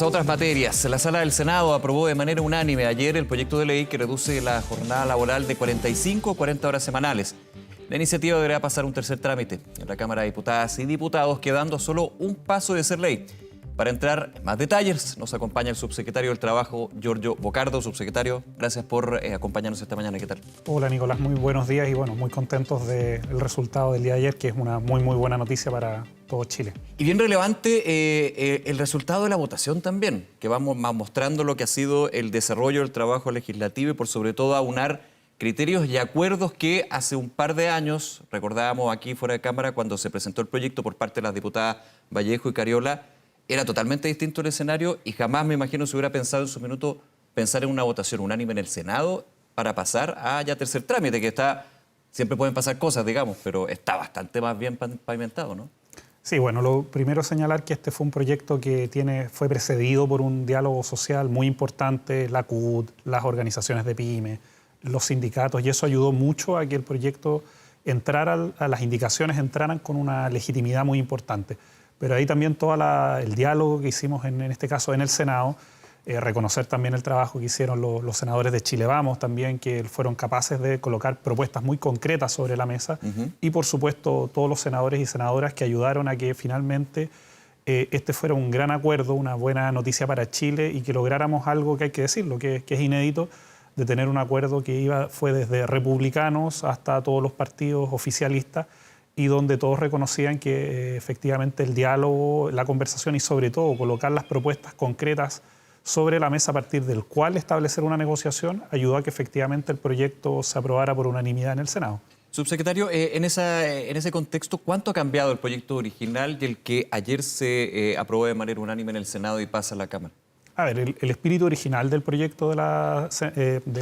A otras materias. La Sala del Senado aprobó de manera unánime ayer el proyecto de ley que reduce la jornada laboral de 45 a 40 horas semanales. La iniciativa deberá pasar un tercer trámite en la Cámara de Diputadas y Diputados, quedando solo un paso de ser ley. Para entrar en más detalles, nos acompaña el subsecretario del Trabajo, Giorgio Bocardo. Subsecretario, gracias por acompañarnos esta mañana. ¿Qué tal? Hola, Nicolás, muy buenos días y muy contentos del resultado del día de ayer, que es una muy buena noticia para todo Chile. Y bien relevante el resultado de la votación también, que vamos mostrando lo que ha sido el desarrollo del trabajo legislativo y por sobre todo aunar criterios y acuerdos que hace un par de años, recordábamos aquí fuera de cámara, cuando se presentó el proyecto por parte de las diputadas Vallejo y Cariola, era totalmente distinto el escenario y jamás me imagino se hubiera pensado en su minuto pensar en una votación unánime en el Senado para pasar a ya tercer trámite, que está, siempre pueden pasar cosas, digamos, pero está bastante más bien pavimentado, ¿no? Sí, bueno, lo primero es señalar que este fue un proyecto que fue precedido por un diálogo social muy importante, la CUT, las organizaciones de pyme, los sindicatos, y eso ayudó mucho a que el proyecto entrara, a las indicaciones entraran con una legitimidad muy importante. Pero ahí también todo el diálogo que hicimos en este caso en el Senado, reconocer también el trabajo que hicieron los senadores de Chile Vamos también, que fueron capaces de colocar propuestas muy concretas sobre la mesa, y por supuesto todos los senadores y senadoras que ayudaron a que finalmente este fuera un gran acuerdo, una buena noticia para Chile y que lográramos algo que hay que decirlo, que es inédito, de tener un acuerdo que fue desde republicanos hasta todos los partidos oficialistas, y donde todos reconocían que efectivamente el diálogo, la conversación y sobre todo colocar las propuestas concretas sobre la mesa a partir del cual establecer una negociación ayudó a que efectivamente el proyecto se aprobara por unanimidad en el Senado. Subsecretario, en ese contexto, ¿cuánto ha cambiado el proyecto original y el que ayer se aprobó de manera unánime en el Senado y pasa a la Cámara? A ver, el espíritu original del proyecto de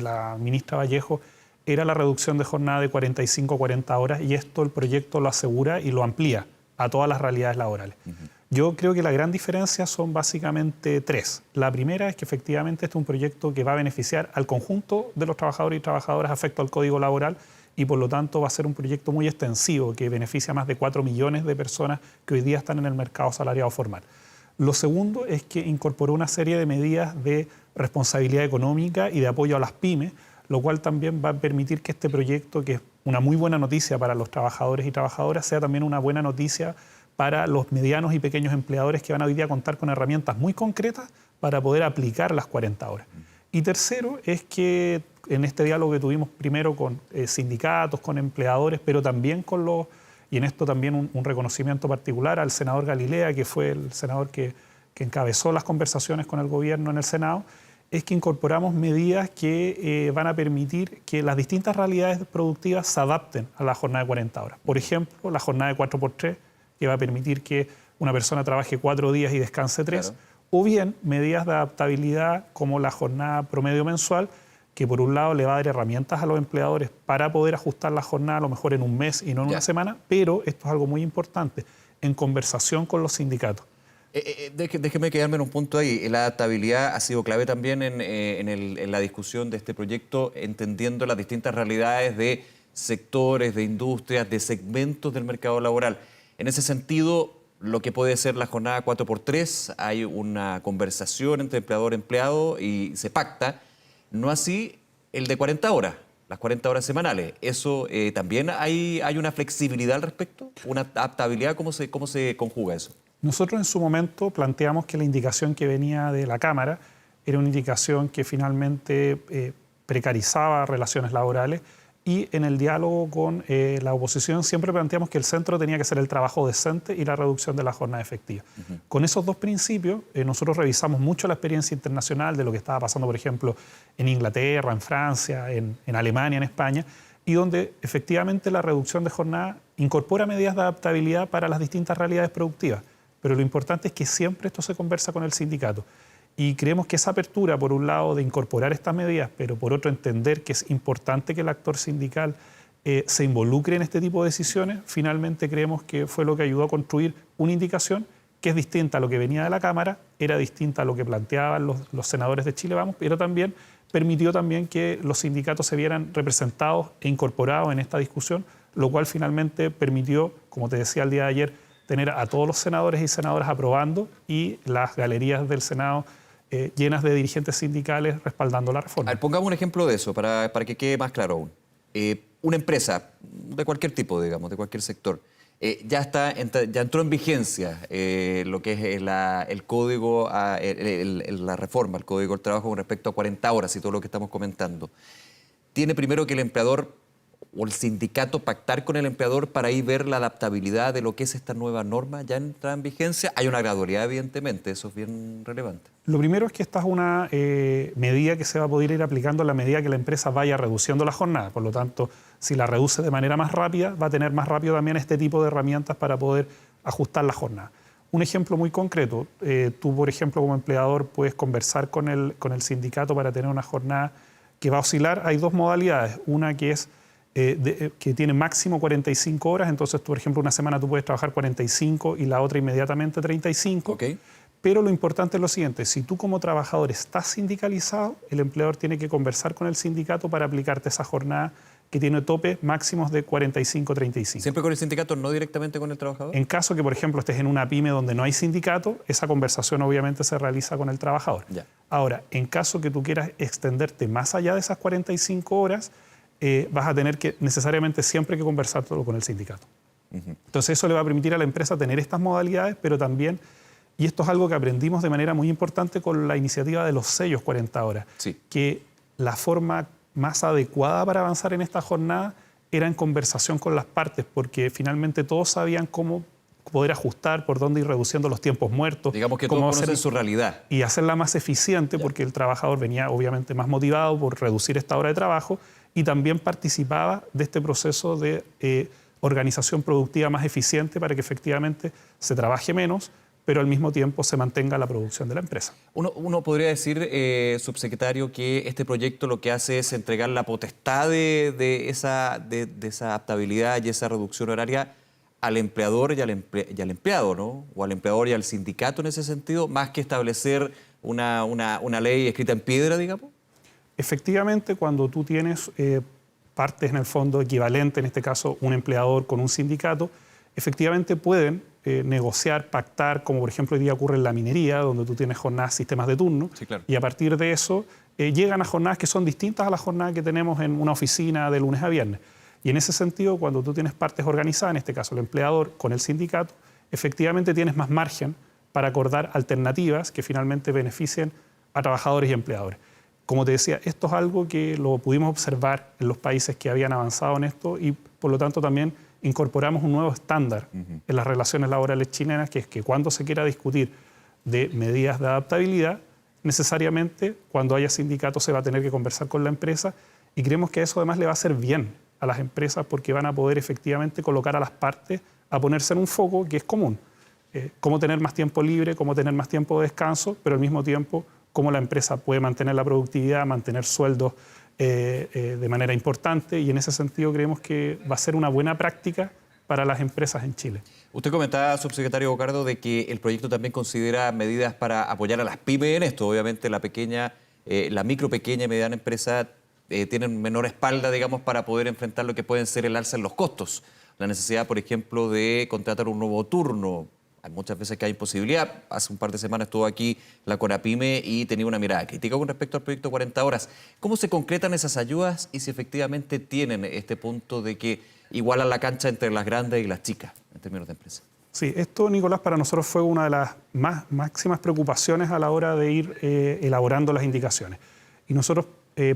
la ministra Vallejo era la reducción de jornada de 45 a 40 horas, y esto el proyecto lo asegura y lo amplía a todas las realidades laborales. Yo creo que la gran diferencia son básicamente tres. La primera es que efectivamente este es un proyecto que va a beneficiar al conjunto de los trabajadores y trabajadoras afecto al Código Laboral, y por lo tanto va a ser un proyecto muy extensivo que beneficia a más de 4 millones de personas que hoy día están en el mercado asalariado formal. Lo segundo es que incorporó una serie de medidas de responsabilidad económica y de apoyo a las pymes, lo cual también va a permitir que este proyecto, que es una muy buena noticia para los trabajadores y trabajadoras, sea también una buena noticia para los medianos y pequeños empleadores que van a hoy día contar con herramientas muy concretas para poder aplicar las 40 horas. Y tercero es que en este diálogo que tuvimos primero con sindicatos, con empleadores, pero también con y en esto también un reconocimiento particular al senador Galilea, que fue el senador que encabezó las conversaciones con el gobierno en el Senado, es que incorporamos medidas que van a permitir que las distintas realidades productivas se adapten a la jornada de 40 horas. Por ejemplo, la jornada de 4x3, que va a permitir que una persona trabaje 4 días y descanse 3, claro. O bien medidas de adaptabilidad como la jornada promedio mensual, que por un lado le va a dar herramientas a los empleadores para poder ajustar la jornada a lo mejor en un mes y no en una semana, pero esto es algo muy importante, en conversación con los sindicatos. Déjeme quedarme en un punto ahí. La adaptabilidad ha sido clave también en la discusión de este proyecto, entendiendo las distintas realidades de sectores, de industrias, de segmentos del mercado laboral. En ese sentido, lo que puede ser la jornada 4x3, hay una conversación entre empleador y empleado y se pacta. No así el de 40 horas, las 40 horas semanales. ¿Eso también hay una flexibilidad al respecto? ¿Una adaptabilidad? ¿Cómo se conjuga eso? Nosotros en su momento planteamos que la indicación que venía de la Cámara era una indicación que finalmente precarizaba relaciones laborales, y en el diálogo con la oposición siempre planteamos que el centro tenía que ser el trabajo decente y la reducción de la jornada efectiva. Con esos dos principios nosotros revisamos mucho la experiencia internacional de lo que estaba pasando, por ejemplo, en Inglaterra, en Francia, en Alemania, en España, y donde efectivamente la reducción de jornada incorpora medidas de adaptabilidad para las distintas realidades productivas. Pero lo importante es que siempre esto se conversa con el sindicato. Y creemos que esa apertura, por un lado, de incorporar estas medidas, pero por otro, entender que es importante que el actor sindical se involucre en este tipo de decisiones, finalmente creemos que fue lo que ayudó a construir una indicación que es distinta a lo que venía de la Cámara, era distinta a lo que planteaban los senadores de Chile Vamos, pero también permitió también que los sindicatos se vieran representados e incorporados en esta discusión, lo cual finalmente permitió, como te decía el día de ayer, tener a todos los senadores y senadoras aprobando y las galerías del Senado llenas de dirigentes sindicales respaldando la reforma. A ver, pongamos un ejemplo de eso para que quede más claro aún. Una empresa de cualquier tipo, digamos, de cualquier sector, ya entró en vigencia lo que es el código, la reforma al Código del Trabajo con respecto a 40 horas y todo lo que estamos comentando. Tiene primero que el empleador o el sindicato pactar con el empleador para ahí ver la adaptabilidad de lo que es esta nueva norma ya entra en vigencia. Hay una gradualidad, evidentemente, eso es bien relevante. Lo primero es que esta es una medida que se va a poder ir aplicando a la medida que la empresa vaya reduciendo la jornada. Por lo tanto, si la reduce de manera más rápida, va a tener más rápido también este tipo de herramientas para poder ajustar la jornada. Un ejemplo muy concreto, tú, por ejemplo, como empleador puedes conversar con el sindicato para tener una jornada que va a oscilar. Hay dos modalidades, una que es que tiene máximo 45 horas, entonces tú, por ejemplo, una semana tú puedes trabajar 45 y la otra inmediatamente 35. Okay. Pero lo importante es lo siguiente, si tú como trabajador estás sindicalizado, el empleador tiene que conversar con el sindicato para aplicarte esa jornada que tiene tope máximos de 45-35. ¿Siempre con el sindicato, no directamente con el trabajador? En caso que, por ejemplo, estés en una pyme donde no hay sindicato, esa conversación obviamente se realiza con el trabajador. Ya. Ahora, en caso que tú quieras extenderte más allá de esas 45 horas, vas a tener que necesariamente siempre que conversar todo con el sindicato. Entonces eso le va a permitir a la empresa tener estas modalidades, pero también, y esto es algo que aprendimos de manera muy importante con la iniciativa de los sellos 40 horas, sí, que la forma más adecuada para avanzar en esta jornada era en conversación con las partes, porque finalmente todos sabían cómo poder ajustar, por dónde ir reduciendo los tiempos muertos. Digamos que todos conocen su realidad. Y hacerla más eficiente, porque el trabajador venía obviamente más motivado por reducir esta hora de trabajo y también participaba de este proceso de organización productiva más eficiente para que efectivamente se trabaje menos, pero al mismo tiempo se mantenga la producción de la empresa. Uno podría decir, subsecretario, que este proyecto lo que hace es entregar la potestad de esa adaptabilidad y esa reducción horaria al empleador y al empleado, ¿no? O al empleador y al sindicato en ese sentido, más que establecer una ley escrita en piedra, digamos. Efectivamente, cuando tú tienes partes en el fondo equivalentes, en este caso un empleador con un sindicato, efectivamente pueden negociar, pactar, como por ejemplo hoy día ocurre en la minería, donde tú tienes jornadas, sistemas de turno, sí, claro, y a partir de eso llegan a jornadas que son distintas a las jornadas que tenemos en una oficina de lunes a viernes. Y en ese sentido, cuando tú tienes partes organizadas, en este caso el empleador con el sindicato, efectivamente tienes más margen para acordar alternativas que finalmente beneficien a trabajadores y empleadores. Como te decía, esto es algo que lo pudimos observar en los países que habían avanzado en esto y por lo tanto también incorporamos un nuevo estándar en las relaciones laborales chilenas, que es que cuando se quiera discutir de medidas de adaptabilidad, necesariamente cuando haya sindicatos se va a tener que conversar con la empresa y creemos que eso además le va a hacer bien a las empresas porque van a poder efectivamente colocar a las partes a ponerse en un foco que es común. Cómo tener más tiempo libre, cómo tener más tiempo de descanso, pero al mismo tiempo cómo la empresa puede mantener la productividad, mantener sueldos de manera importante y en ese sentido creemos que va a ser una buena práctica para las empresas en Chile. Usted comentaba, subsecretario Bocardo, de que el proyecto también considera medidas para apoyar a las pymes en esto. Obviamente la micro, pequeña y mediana empresa tienen menor espalda, digamos, para poder enfrentar lo que pueden ser el alza en los costos. La necesidad, por ejemplo, de contratar un nuevo turno. Hay muchas veces que hay imposibilidad. Hace un par de semanas estuvo aquí la CONAPYME y tenía una mirada crítica con respecto al proyecto 40 horas. ¿Cómo se concretan esas ayudas y si efectivamente tienen este punto de que igualan la cancha entre las grandes y las chicas en términos de empresa? Sí, esto, Nicolás, para nosotros fue una de las máximas preocupaciones a la hora de ir elaborando las indicaciones. Y nosotros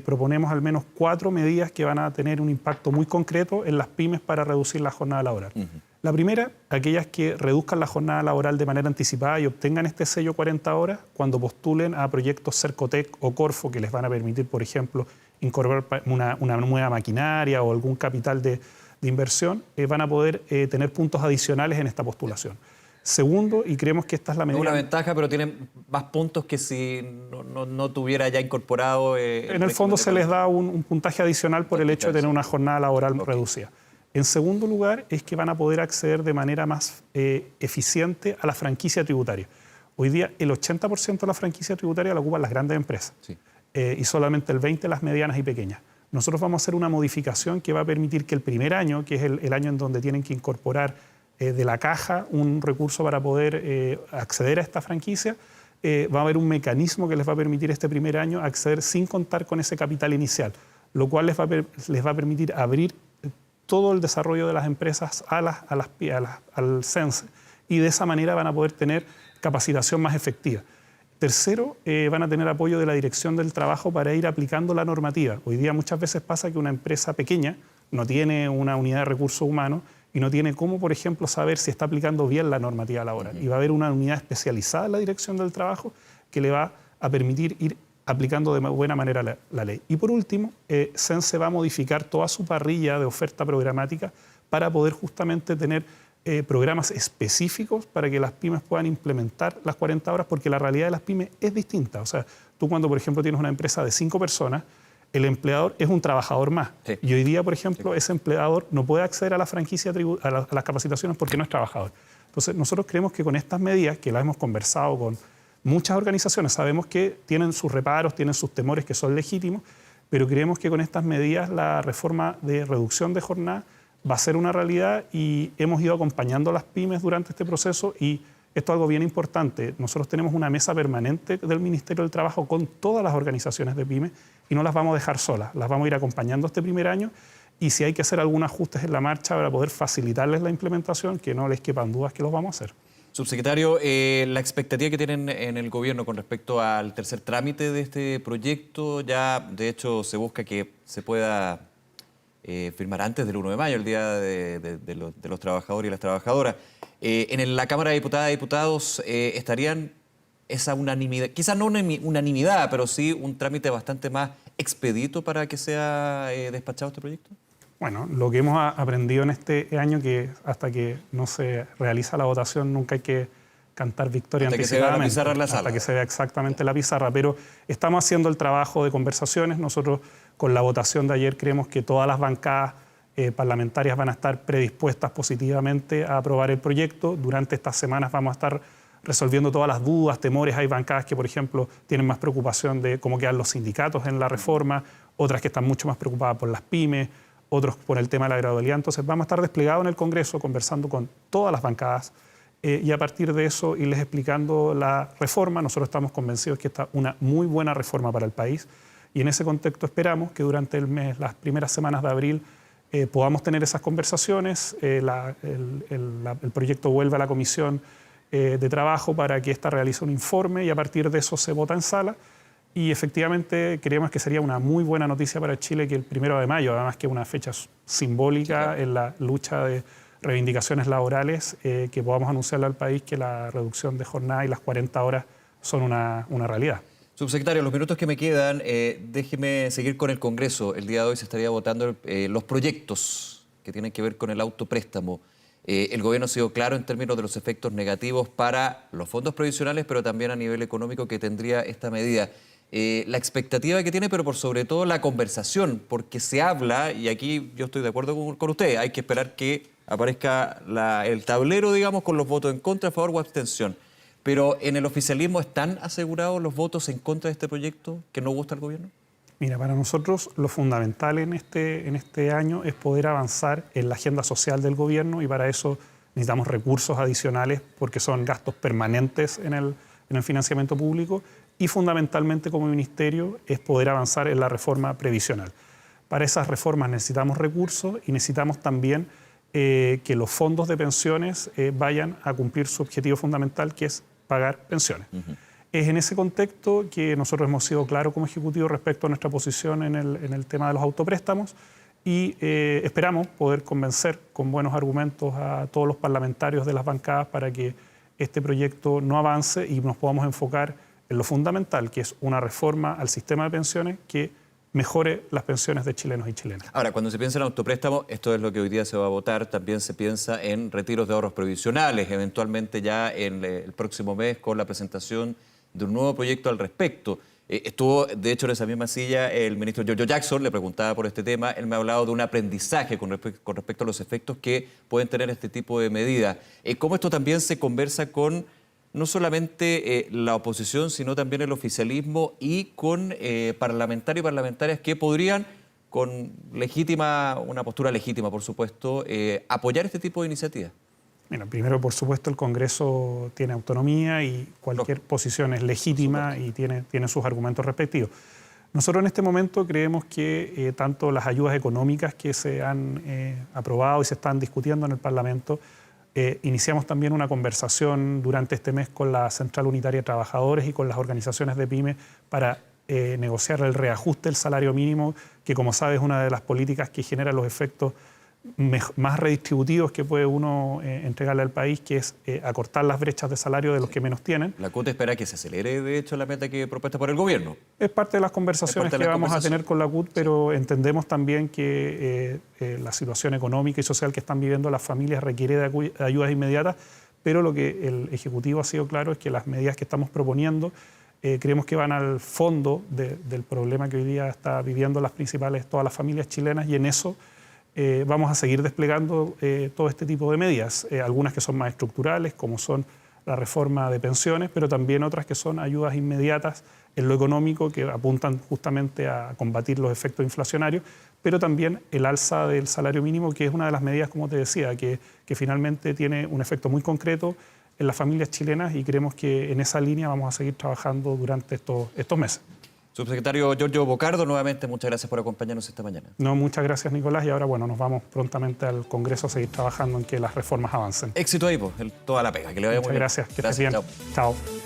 proponemos al menos 4 medidas que van a tener un impacto muy concreto en las pymes para reducir la jornada laboral. La primera, aquellas que reduzcan la jornada laboral de manera anticipada y obtengan este sello 40 horas cuando postulen a proyectos Cercotec o Corfo que les van a permitir, por ejemplo, incorporar una nueva maquinaria o algún capital de inversión, van a poder tener puntos adicionales en esta postulación. Segundo, y creemos que esta es la medida... Es una ventaja, pero tienen más puntos que si no tuviera ya incorporado... en el fondo se les da un puntaje adicional por el hecho de tener una jornada laboral reducida. En segundo lugar, es que van a poder acceder de manera más eficiente a la franquicia tributaria. Hoy día, el 80% de la franquicia tributaria la ocupan las grandes empresas sí, y solamente el 20% las medianas y pequeñas. Nosotros vamos a hacer una modificación que va a permitir que el primer año, que es el año en donde tienen que incorporar de la caja un recurso para poder acceder a esta franquicia. Va a haber un mecanismo que les va a permitir este primer año acceder sin contar con ese capital inicial, lo cual les va a permitir abrir todo el desarrollo de las empresas al CENSE, y de esa manera van a poder tener capacitación más efectiva. Tercero, van a tener apoyo de la Dirección del Trabajo para ir aplicando la normativa. Hoy día muchas veces pasa que una empresa pequeña no tiene una unidad de recursos humanos y no tiene cómo, por ejemplo, saber si está aplicando bien la normativa laboral. Y va a haber una unidad especializada en la Dirección del Trabajo que le va a permitir ir aplicando de buena manera la ley. Y por último, CENSE va a modificar toda su parrilla de oferta programática para poder justamente tener programas específicos para que las pymes puedan implementar las 40 horas, porque la realidad de las pymes es distinta. O sea, tú cuando, por ejemplo, tienes una empresa de 5 personas, el empleador es un trabajador más. Sí. Y hoy día, por ejemplo, ese empleador no puede acceder a la franquicia, a las capacitaciones porque no es trabajador. Entonces, nosotros creemos que con estas medidas, que las hemos conversado con muchas organizaciones, sabemos que tienen sus reparos, tienen sus temores que son legítimos, pero creemos que con estas medidas la reforma de reducción de jornada va a ser una realidad, y hemos ido acompañando a las pymes durante este proceso. Y esto es algo bien importante. Nosotros tenemos una mesa permanente del Ministerio del Trabajo con todas las organizaciones de pymes y no las vamos a dejar solas. Las vamos a ir acompañando este primer año, y si hay que hacer algunos ajustes en la marcha para poder facilitarles la implementación, que no les quepan dudas que los vamos a hacer. Subsecretario, la expectativa que tienen en el gobierno con respecto al tercer trámite de este proyecto, ya de hecho se busca que se pueda firmar antes del 1 de mayo, el Día de los Trabajadores y las Trabajadoras. En la Cámara de Diputadas y Diputados estarían esa unanimidad, quizás no una unanimidad, pero sí un trámite bastante más expedito para que sea despachado este proyecto. Bueno, lo que hemos aprendido en este año, que hasta que no se realiza la votación nunca hay que cantar victoria anticipadamente. Hasta que se vea la pizarra en la sala. Hasta que se vea exactamente la pizarra. Pero estamos haciendo el trabajo de conversaciones. Nosotros, con la votación de ayer, creemos que todas las bancadas parlamentarias van a estar predispuestas positivamente a aprobar el proyecto. Durante estas semanas vamos a estar resolviendo todas las dudas, temores. Hay bancadas que, por ejemplo, tienen más preocupación de cómo quedan los sindicatos en la reforma, otras que están mucho más preocupadas por las pymes, otros por el tema de la gradualidad. Entonces vamos a estar desplegados en el Congreso conversando con todas las bancadas, y a partir de eso irles explicando la reforma. Nosotros estamos convencidos que esta es una muy buena reforma para el país, y en ese contexto esperamos que durante el mes, las primeras semanas de abril, podamos tener esas conversaciones. El proyecto vuelve a la Comisión de Trabajo para que ésta realice un informe, y a partir de eso se vota en sala. Y efectivamente creemos que sería una muy buena noticia para Chile que el 1 de mayo, además que es una fecha simbólica en la lucha de reivindicaciones laborales, que podamos anunciarle al país que la reducción de jornada y las 40 horas son una realidad. Subsecretario, los minutos que me quedan, déjeme seguir con el Congreso. El día de hoy se estaría votando los proyectos que tienen que ver con el autopréstamo. El gobierno ha sido claro en términos de los efectos negativos para los fondos previsionales, pero también a nivel económico que tendría esta medida. La expectativa que tiene, pero por sobre todo la conversación, porque se habla, y aquí yo estoy de acuerdo con usted, hay que esperar que aparezca el tablero, digamos, con los votos en contra, a favor o abstención. Pero ¿en el oficialismo están asegurados los votos en contra de este proyecto que no gusta al gobierno? Mira, para nosotros lo fundamental en este año es poder avanzar en la agenda social del gobierno, y para eso necesitamos recursos adicionales porque son gastos permanentes en el financiamiento público, y fundamentalmente como ministerio es poder avanzar en la reforma previsional. Para esas reformas necesitamos recursos, y necesitamos también que los fondos de pensiones vayan a cumplir su objetivo fundamental, que es pagar pensiones. Es en ese contexto que nosotros hemos sido claros como Ejecutivo respecto a nuestra posición en el tema de los autopréstamos, y esperamos poder convencer con buenos argumentos a todos los parlamentarios de las bancadas para que este proyecto no avance y nos podamos enfocar en lo fundamental, que es una reforma al sistema de pensiones que mejore las pensiones de chilenos y chilenas. Ahora, cuando se piensa en autopréstamo, esto es lo que hoy día se va a votar, también se piensa en retiros de ahorros previsionales, eventualmente ya en el próximo mes con la presentación de un nuevo proyecto al respecto. Estuvo, de hecho, en esa misma silla el ministro Giorgio Jackson, le preguntaba por este tema, él me ha hablado de un aprendizaje con respecto a los efectos que pueden tener este tipo de medidas. ¿Cómo esto también se conversa con no solamente la oposición, sino también el oficialismo y con parlamentarios y parlamentarias que podrían, con una postura legítima, por supuesto, apoyar este tipo de iniciativas? Mira, primero, por supuesto, el Congreso tiene autonomía y cualquier posición es legítima y tiene sus argumentos respectivos. Nosotros en este momento creemos que tanto las ayudas económicas que se han aprobado y se están discutiendo en el Parlamento, iniciamos también una conversación durante este mes con la Central Unitaria de Trabajadores y con las organizaciones de pymes para negociar el reajuste del salario mínimo, que como sabes es una de las políticas que genera los efectos más redistributivos que puede uno entregarle al país, que es acortar las brechas de salario de los que menos tienen. La CUT espera que se acelere, de hecho, la meta que propuesta por el gobierno. Es parte de las conversaciones que vamos a tener con la CUT, pero entendemos también que la situación económica y social que están viviendo las familias requiere de ayudas inmediatas, pero lo que el Ejecutivo ha sido claro es que las medidas que estamos proponiendo creemos que van al fondo del problema que hoy día está viviendo todas las familias chilenas, y en eso vamos a seguir desplegando todo este tipo de medidas, algunas que son más estructurales, como son la reforma de pensiones, pero también otras que son ayudas inmediatas en lo económico, que apuntan justamente a combatir los efectos inflacionarios, pero también el alza del salario mínimo, que es una de las medidas, como te decía, que finalmente tiene un efecto muy concreto en las familias chilenas, y creemos que en esa línea vamos a seguir trabajando durante estos meses. Subsecretario Giorgio Bocardo, nuevamente muchas gracias por acompañarnos esta mañana. No, muchas gracias, Nicolás, y ahora nos vamos prontamente al Congreso a seguir trabajando en que las reformas avancen. Éxito ahí, toda la pega, que le vaya muy bien. Muchas gracias, que estés bien. Chao. Chao.